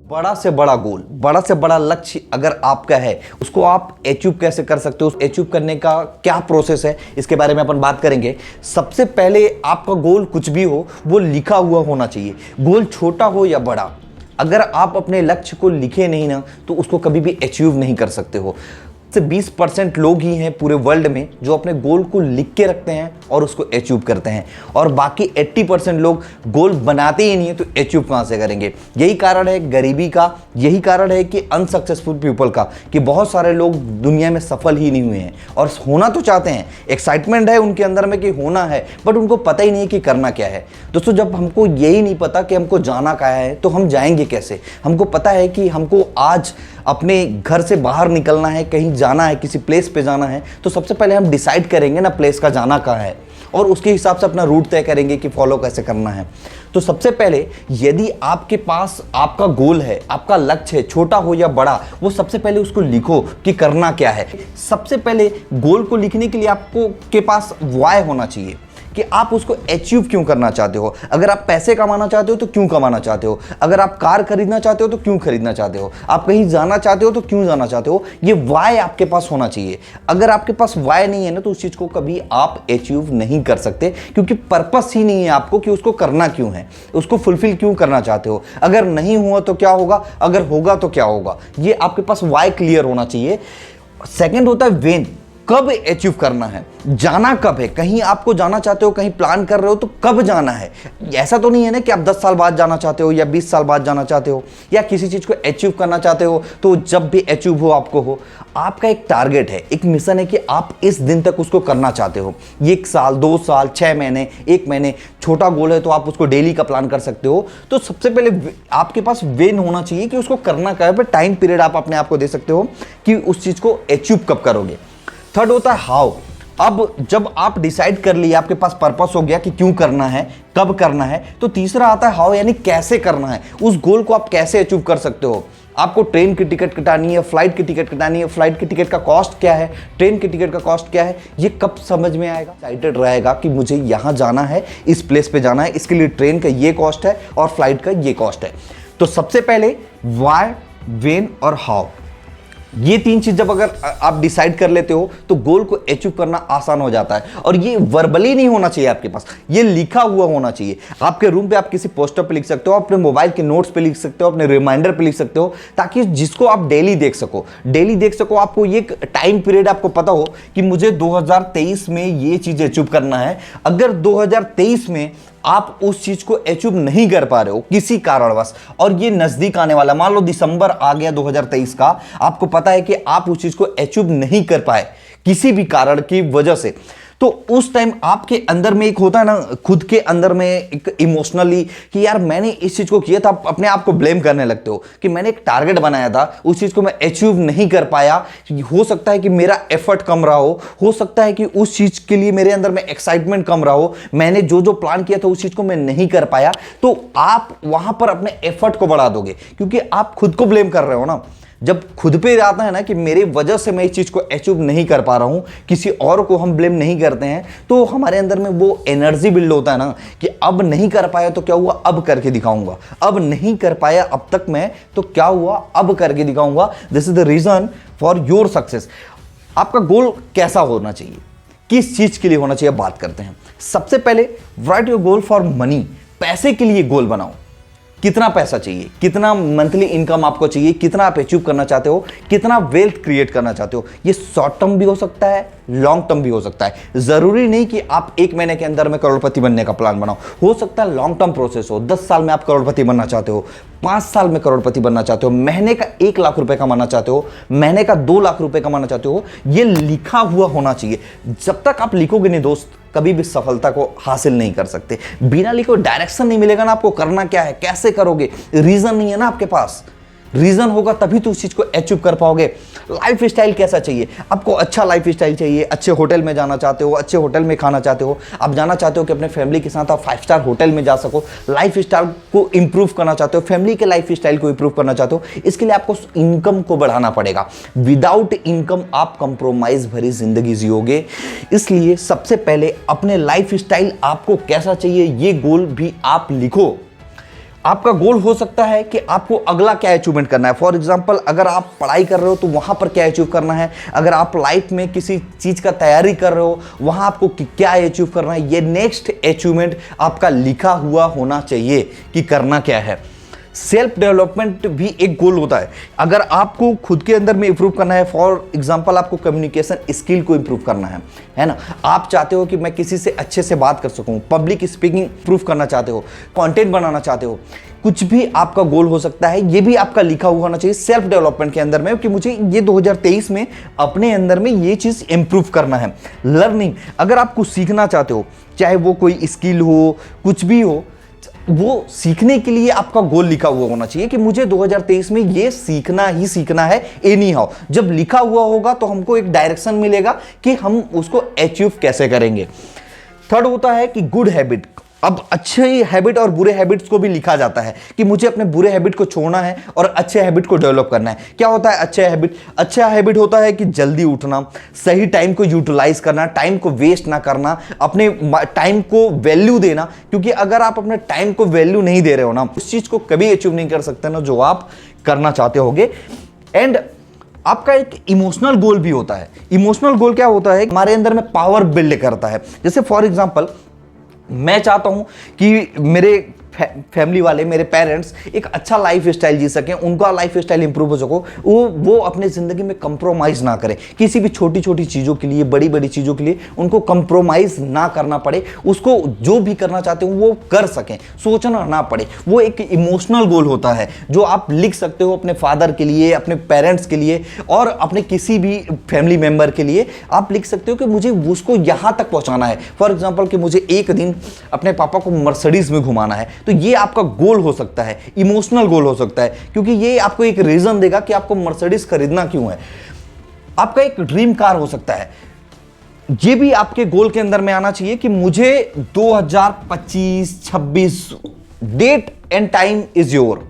बड़ा से बड़ा गोल, बड़ा से बड़ा लक्ष्य अगर आपका है, उसको आप अचीव कैसे कर सकते हो, अचीव करने का क्या प्रोसेस है, इसके बारे में अपन बात करेंगे। सबसे पहले आपका गोल कुछ भी हो, वो लिखा हुआ होना चाहिए। गोल छोटा हो या बड़ा, अगर आप अपने लक्ष्य को लिखे नहीं ना, तो उसको कभी भी अचीव नहीं कर सकते हो। से 20% लोग ही हैं पूरे वर्ल्ड में जो अपने गोल को लिख के रखते हैं और उसको अचीव करते हैं, और बाकी 80% लोग गोल बनाते ही नहीं है, तो अचीव कहां से करेंगे। यही कारण है गरीबी का, यही कारण है कि अनसक्सेसफुल पीपल का, कि बहुत सारे लोग दुनिया में सफल ही नहीं हुए हैं और होना तो चाहते हैं, एक्साइटमेंट है उनके अंदर में कि होना है, बट उनको पता ही नहीं है कि करना क्या है। दोस्तों, जब हमको यही नहीं पता कि हमको जाना कहाँ है, तो हम जाएंगे कैसे। हमको पता है कि हमको आज अपने घर से बाहर निकलना है, कहीं जाना है, किसी प्लेस पे जाना है, तो सबसे पहले हम डिसाइड करेंगे ना प्लेस का जाना कहाँ है, और उसके हिसाब से अपना रूट तय करेंगे कि फॉलो कैसे करना है। तो सबसे पहले यदि आपके पास आपका गोल है, आपका लक्ष्य है, छोटा हो या बड़ा, वो सबसे पहले उसको लिखो कि करना क्या है। सबसे पहले गोल को लिखने के लिए आपको के पास व्हाय होना चाहिए कि आप उसको अचीव क्यों करना चाहते हो। अगर आप पैसे कमाना चाहते हो तो क्यों कमाना चाहते हो, अगर आप कार खरीदना चाहते हो तो क्यों खरीदना चाहते हो, आप कहीं जाना चाहते हो तो क्यों जाना चाहते हो, ये वाई आपके पास होना चाहिए। अगर आपके पास वाई नहीं है ना, तो उस चीज को कभी आप अचीव नहीं कर सकते, क्योंकि पर्पस ही नहीं है आपको कि उसको करना क्यों है, उसको फुलफिल क्यों करना चाहते हो। अगर नहीं हुआ तो क्या होगा, अगर होगा तो क्या होगा, ये आपके पास वाई क्लियर होना चाहिए। सेकेंड होता है वेन, कब अचीव करना है, जाना कब है। कहीं आपको जाना चाहते हो, कहीं प्लान कर रहे हो, तो कब जाना है। ऐसा तो नहीं है ना कि आप 10 साल बाद जाना चाहते हो या 20 साल बाद जाना चाहते हो, या किसी चीज को अचीव करना चाहते हो तो जब भी अचीव हो आपको हो। आपका एक टारगेट है, एक मिशन है कि आप इस दिन तक उसको करना चाहते हो। ये 1 साल, 2 साल, 6 महीने, 1 महीने, छोटा गोल है तो आप उसको डेली का प्लान कर सकते हो। तो सबसे पहले आपके पास वेन होना चाहिए कि उसको करना क्या है, टाइम पीरियड आप अपने आप को दे सकते हो कि उस चीज को अचीव कब करोगे। थर्ड होता है हाउ। अब जब आप डिसाइड कर लिए, आपके पास पर्पस हो गया कि क्यों करना है, कब करना है, तो तीसरा आता है हाउ, यानी कैसे करना है। उस गोल को आप कैसे अचीव कर सकते हो। आपको ट्रेन की टिकट कटानी है, फ्लाइट की टिकट कटानी है, फ्लाइट की टिकट का कॉस्ट क्या है, ट्रेन की टिकट का कॉस्ट क्या है, ये कब समझ में आएगा। एक्साइटेड रहेगा कि मुझे यहां जाना है, इस प्लेस पे जाना है, इसके लिए ट्रेन का ये कॉस्ट है और फ्लाइट का ये कॉस्ट है। तो सबसे पहले व्हाई, व्हेन और हाउ, ये 3 चीज जब अगर आप डिसाइड कर लेते हो तो गोल को अचीव करना आसान हो जाता है। और ये वर्बली नहीं होना चाहिए आपके पास, ये लिखा हुआ होना चाहिए। आपके रूम पे आप किसी पोस्टर पे लिख सकते हो, अपने मोबाइल के नोट्स पे लिख सकते हो, अपने रिमाइंडर पे लिख सकते हो, ताकि जिसको आप डेली देख सको, डेली देख सको। आपको ये टाइम पीरियड आपको पता हो कि मुझे 2023 में ये चीज अचीव करना है। अगर 2023 में आप उस चीज को अचीव नहीं कर पा रहे हो किसी कारणवश, और ये नजदीक आने वाला, मान लो दिसंबर आ गया 2023 का, आपको पता है कि आप उस चीज को अचीव नहीं कर पाए किसी भी कारण की वजह से, तो उस टाइम आपके अंदर में एक होता है ना, खुद के अंदर में एक इमोशनली कि यार मैंने इस चीज को किया था। आप अपने आप को ब्लेम करने लगते हो कि मैंने एक टारगेट बनाया था, उस चीज को मैं अचीव नहीं कर पाया। हो सकता है कि मेरा एफर्ट कम रहा हो सकता है कि उस चीज के लिए मेरे अंदर में एक्साइटमेंट कम रहा हो, मैंने जो जो प्लान किया था उस चीज को मैं नहीं कर पाया। तो आप वहां पर अपने एफर्ट को बढ़ा दोगे, क्योंकि आप खुद को ब्लेम कर रहे हो ना। जब खुद पे आता है ना कि मेरी वजह से मैं इस चीज को अचीव नहीं कर पा रहा हूं, किसी और को हम ब्लेम नहीं करते हैं, तो हमारे अंदर में वो एनर्जी बिल्ड होता है ना कि अब नहीं कर पाया तो क्या हुआ, अब करके दिखाऊंगा। अब नहीं कर पाया अब तक मैं, तो क्या हुआ, अब करके दिखाऊंगा। This is the reason for your success. आपका गोल कैसा होना चाहिए, किस चीज के लिए होना चाहिए, बात करते हैं। सबसे पहले right your goal for money. पैसे के लिए गोल बनाओ। कितना पैसा चाहिए, कितना मंथली इनकम आपको चाहिए, कितना आप अचीव करना चाहते हो, कितना वेल्थ क्रिएट करना चाहते हो। ये शॉर्ट टर्म भी हो सकता है, लॉन्ग टर्म भी हो सकता है। जरूरी नहीं कि आप 1 महीने के अंदर में करोड़पति बनने का प्लान बनाओ। हो सकता है लॉन्ग टर्म प्रोसेस हो, 10 साल में आप करोड़पति बनना चाहते हो, 5 साल में करोड़पति बनना चाहते हो, महीने का 1 लाख रुपए कमाना चाहते हो, महीने का 2 लाख रुपए कमाना चाहते हो। ये लिखा हुआ होना चाहिए। जब तक आप लिखोगे नहीं दोस्त, कभी भी सफलता को हासिल नहीं कर सकते। बिना लिखे डायरेक्शन नहीं मिलेगा ना, आपको करना क्या है, कैसे करोगे, रीजन नहीं है ना आपके पास। रीजन होगा तभी तो उस चीज को अचीव कर पाओगे। लाइफ स्टाइल कैसा चाहिए, आपको अच्छा लाइफ स्टाइल चाहिए। अच्छे होटल में जाना चाहते हो, अच्छे होटल में खाना चाहते हो, आप जाना चाहते हो कि अपने फैमिली के साथ आप 5 स्टार होटल में जा सको। लाइफ स्टाइल को इंप्रूव करना चाहते हो, फैमिली के लाइफ स्टाइल को इंप्रूव करना चाहते हो, इसके लिए आपको इनकम को बढ़ाना पड़ेगा। विदाउट इनकम आप कंप्रोमाइज भरी जिंदगी जियोगे। इसलिए सबसे पहले अपने लाइफ स्टाइल आपको कैसा चाहिए, ये गोल भी आप लिखो। आपका गोल हो सकता है कि आपको अगला क्या अचीवमेंट करना है। फॉर एग्जांपल, अगर आप पढ़ाई कर रहे हो तो वहां पर क्या अचीव करना है, अगर आप लाइफ में किसी चीज का तैयारी कर रहे हो वहां आपको क्या अचीव करना है, ये नेक्स्ट अचीवमेंट आपका लिखा हुआ होना चाहिए कि करना क्या है। सेल्फ डेवलपमेंट भी एक गोल होता है। अगर आपको खुद के अंदर में इंप्रूव करना है, फॉर एग्जांपल आपको कम्युनिकेशन स्किल को इंप्रूव करना है ना, आप चाहते हो कि मैं किसी से अच्छे से बात कर सकूं, पब्लिक स्पीकिंग इंप्रूव करना चाहते हो, कंटेंट बनाना चाहते हो, कुछ भी आपका गोल हो सकता है, ये भी आपका लिखा हुआ होना चाहिए सेल्फ डेवलपमेंट के अंदर में कि मुझे ये 2023 में अपने अंदर में ये चीज इंप्रूव करना है। लर्निंग, अगर आप कुछ सीखना चाहते हो, चाहे वो कोई स्किल हो, कुछ भी हो, वो सीखने के लिए आपका गोल लिखा हुआ होना चाहिए कि मुझे 2023 में ये सीखना ही सीखना है एनी हाउ। जब लिखा हुआ होगा तो हमको एक डायरेक्शन मिलेगा कि हम उसको अचीव कैसे करेंगे। थर्ड होता है कि गुड हैबिट। अब अच्छे हैबिट और बुरे हैबिट्स को भी लिखा जाता है कि मुझे अपने बुरे हैबिट को छोड़ना है और अच्छे हैबिट को डेवलप करना है। क्या होता है अच्छे हैबिट? अच्छा हैबिट होता है कि जल्दी उठना, सही टाइम को यूटिलाइज करना, टाइम को वेस्ट ना करना, अपने टाइम को वैल्यू देना, क्योंकि अगर आप अपने टाइम को वैल्यू नहीं दे रहे हो ना, उस चीज को कभी अचीव नहीं कर सकते ना जो आप करना चाहते होगे। एंड आपका एक इमोशनल गोल भी होता है। इमोशनल गोल क्या होता है? हमारे अंदर में पावर बिल्ड करता है। जैसे फॉर एग्जांपल, मैं चाहता हूं कि मेरे फैमिली वाले, मेरे पेरेंट्स एक अच्छा लाइफ स्टाइल जी सकें, उनका लाइफ स्टाइल इंप्रूव हो सको, वो अपने ज़िंदगी में कंप्रोमाइज़ ना करें, किसी भी छोटी छोटी चीज़ों के लिए, बड़ी बड़ी चीज़ों के लिए उनको कंप्रोमाइज़ ना करना पड़े, उसको जो भी करना चाहते हो वो कर सकें, सोचना ना पड़े। वो एक इमोशनल गोल होता है जो आप लिख सकते हो अपने फादर के लिए, अपने पेरेंट्स के लिए और अपने किसी भी फैमिली मेम्बर के लिए। आप लिख सकते हो कि मुझे उसको यहाँ तक पहुँचाना है। फॉर एग्जाम्पल कि मुझे एक दिन अपने पापा को मर्सिडीज़ में घुमाना है, तो ये आपका गोल हो सकता है, इमोशनल गोल हो सकता है, क्योंकि ये आपको एक रीजन देगा कि आपको मर्सिडीज खरीदना क्यों है। आपका एक ड्रीम कार हो सकता है, ये भी आपके गोल के अंदर में आना चाहिए कि मुझे 2025-26 date and time is your,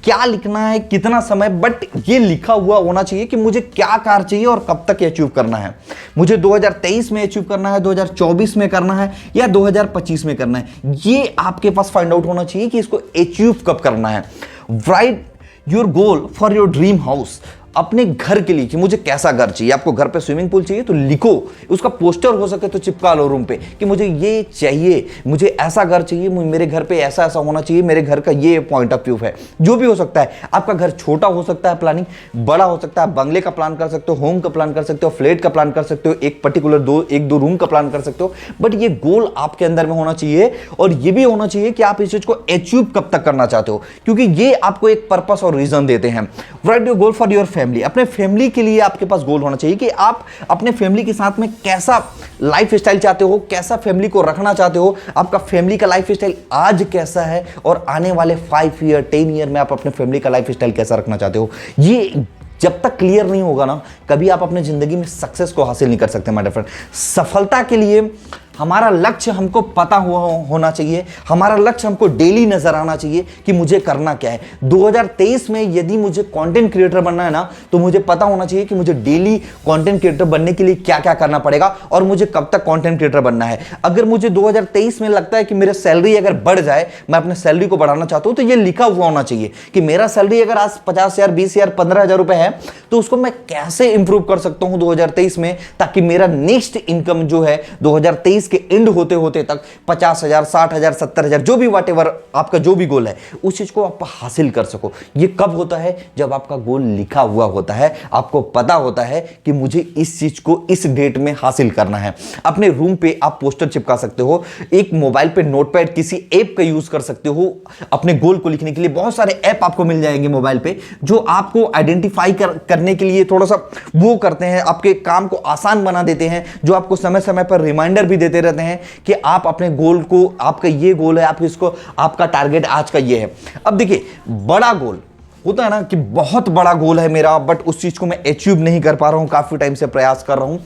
क्या लिखना है, कितना समय, बट ये लिखा हुआ होना चाहिए कि मुझे क्या कार चाहिए और कब तक अचीव करना है। मुझे 2023 में अचीव करना है, 2024 में करना है या 2025 में करना है, ये आपके पास फाइंड आउट होना चाहिए कि इसको अचीव कब करना है। Right your goal for your dream house. अपने घर के लिए कि मुझे कैसा घर चाहिए। आपको घर पे स्विमिंग पूल चाहिए तो लिखो, उसका पोस्टर हो सके तो चिपका लो रूम पे कि मुझे ये चाहिए, मुझे ऐसा घर चाहिए, मेरे घर पे ऐसा ऐसा होना चाहिए, मेरे घर का ये पॉइंट ऑफ व्यू है। जो भी हो सकता है, आपका घर छोटा हो सकता है, प्लानिंग बड़ा हो सकता है, बंगले का प्लान कर सकते हो, होम का प्लान कर सकते हो, फ्लैट का प्लान कर सकते हो, एक पर्टिकुलर एक दो रूम का प्लान कर सकते हो, बट ये गोल आपके अंदर में होना चाहिए और ये भी होना चाहिए कि आप इस चीज को अचीव कब तक करना चाहते हो, क्योंकि ये आपको एक पर्पस और रीजन देते हैं। Right your goal for your family. अपने फैमिली के लिए आपके पास गोल होना चाहिए कि आप अपने फैमिली के साथ में कैसा लाइफ स्टाइल चाहते हो, कैसा फैमिली को रखना चाहते हो, आपका फैमिली का लाइफ स्टाइल आज कैसा है और आने वाले 5 ईयर 10 ईयर में आप अपने फैमिली का लाइफ स्टाइल कैसा रखना चाहते हो। ये जब तक क्लियर नहीं होगा ना, कभी आप अपने जिंदगी में सक्सेस को हासिल नहीं कर सकते माय डियर फ्रेंड। सफलता के लिए हमारा लक्ष्य हमको पता होना चाहिए, हमारा लक्ष्य हमको डेली नजर आना चाहिए कि मुझे करना क्या है। 2023 में यदि मुझे कंटेंट क्रिएटर बनना है ना, तो मुझे पता होना चाहिए कि मुझे डेली कंटेंट क्रिएटर बनने के लिए क्या क्या करना पड़ेगा और मुझे कब तक कंटेंट क्रिएटर बनना है। अगर मुझे 2023 में लगता है कि मेरा सैलरी अगर बढ़ जाए, मैं अपने सैलरी को बढ़ाना चाहता हूं, तो ये लिखा हुआ होना चाहिए कि मेरा सैलरी अगर आज 50,000, 20,000, 15,000 रुपए है, तो उसको मैं कैसे इंप्रूव कर सकता हूं 2023 में, ताकि मेरा नेक्स्ट इनकम जो है 2023 के एंड होते होते तक 50,000, 60,000, 70,000, जो भी व्हाटएवर आपका जो भी गोल है, उस चीज को आप हासिल कर सको। ये कब होता है? जब आपका गोल लिखा हुआ होता है, आपको पता होता है कि मुझे इस चीज को इस डेट में हासिल करना है। अपने रूम पे आप पोस्टर चिपका सकते हो, एक मोबाइल पे नोटपैड किसी ऐप का यूज कर सकते हो अपने गोल को लिखने के लिए। बहुत सारे ऐप आपको मिल जाएंगे मोबाइल पे जो आपको आइडेंटिफाई करने के लिए थोड़ा सा वो करते हैं, आपके काम को आसान बना देते हैं, जो आपको समय समय पर रिमाइंडर भी देते रहते हैं कि आप अपने गोल को, आपका ये गोल है, आप इसको, आपका टारगेट आज का ये है। अब देखिए, बड़ा गोल होता है ना कि बहुत बड़ा गोल है मेरा, बट उस चीज को मैं अचीव नहीं कर पा रहा हूं, काफी टाइम से प्रयास कर रहा हूं,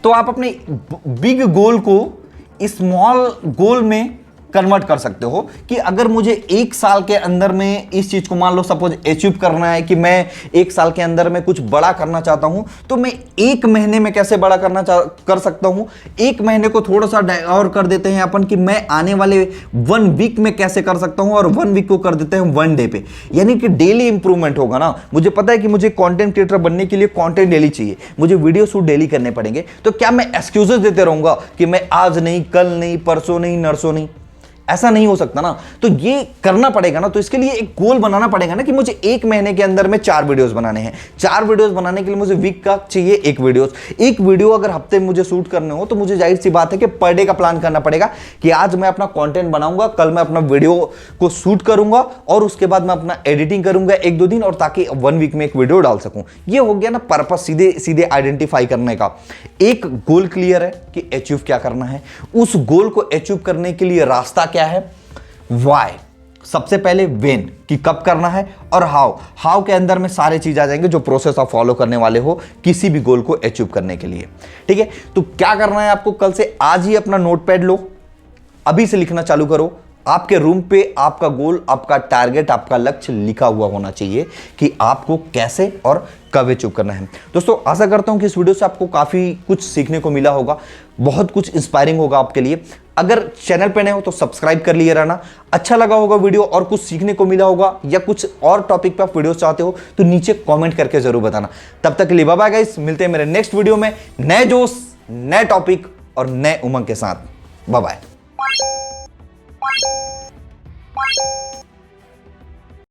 तो आप अपने बिग गोल को स्मॉल गोल में कन्वर्ट कर सकते हो कि अगर मुझे 1 साल के अंदर में इस चीज को मान लो सपोज अचीव करना है कि मैं 1 साल के अंदर में कुछ बड़ा करना चाहता हूं, तो मैं 1 महीने में कैसे बड़ा कर सकता हूं। 1 महीने को थोड़ा सा और कर देते हैं अपन कि मैं आने वाले 1 वीक में कैसे कर सकता हूं, और 1 वीक को कर देते हैं 1 डे पे, यानी कि डेली इंप्रूवमेंट होगा ना। मुझे पता है कि मुझे कंटेंट क्रिएटर बनने के लिए कंटेंट डेली चाहिए, मुझे वीडियो शूट डेली करने पड़ेंगे, तो क्या मैं एक्सक्यूजेस देते रहूंगा कि मैं आज नहीं, कल नहीं, परसों नहीं, नरसों नहीं? ऐसा नहीं हो सकता ना। तो ये करना पड़ेगा ना, तो इसके लिए एक गोल बनाना पड़ेगा ना कि मुझे 1 महीने के अंदर में 4 वीडियोस बनाने हैं। 4 वीडियोस बनाने के लिए मुझे वीक का चाहिए 1 वीडियोस। 1 वीडियो अगर हफ्ते में मुझे शूट करने हो तो मुझे जाहिर सी बात है कि पर डे का प्लान करना पड़ेगा कि आज मैं अपना कंटेंट बनाऊंगा, कल मैं अपना वीडियो को शूट करूंगा और उसके बाद मैं अपना एडिटिंग करूंगा 1-2 दिन, और ताकि 1 वीक में 1 वीडियो डाल सकूं। ये हो गया ना पर्पस, सीधे सीधे आइडेंटिफाई करने का। एक गोल क्लियर है कि अचीव क्या करना है, उस गोल को अचीव करने के लिए रास्ता क्या है, वाई सबसे पहले, वेन कि कब करना है, और हाउ के अंदर में सारे चीज आ जाएंगे जो प्रोसेस आप फॉलो करने वाले हो किसी भी गोल को अचीव करने के लिए। ठीक है, तो क्या करना है आपको, कल से आज ही अपना नोटपैड लो, अभी से लिखना चालू करो। आपके रूम पे आपका गोल, आपका टारगेट, आपका लक्ष्य लिखा हुआ होना चाहिए कि आपको कैसे और कब अचीव करना है। दोस्तों आशा करता हूं कि इस वीडियो से आपको काफी कुछ सीखने को मिला होगा, बहुत कुछ इंस्पायरिंग होगा आपके लिए। अगर चैनल पे नए हो तो सब्सक्राइब कर लिए रहना। अच्छा लगा होगा वीडियो और कुछ सीखने को मिला होगा, या कुछ और टॉपिक पे आप वीडियो चाहते हो तो नीचे कमेंट करके जरूर बताना। तब तक के लिए बाय बाय गाइस, मिलते हैं मेरे नेक्स्ट वीडियो में नए जोश, नए टॉपिक और नए उमंग के साथ। Bye bye.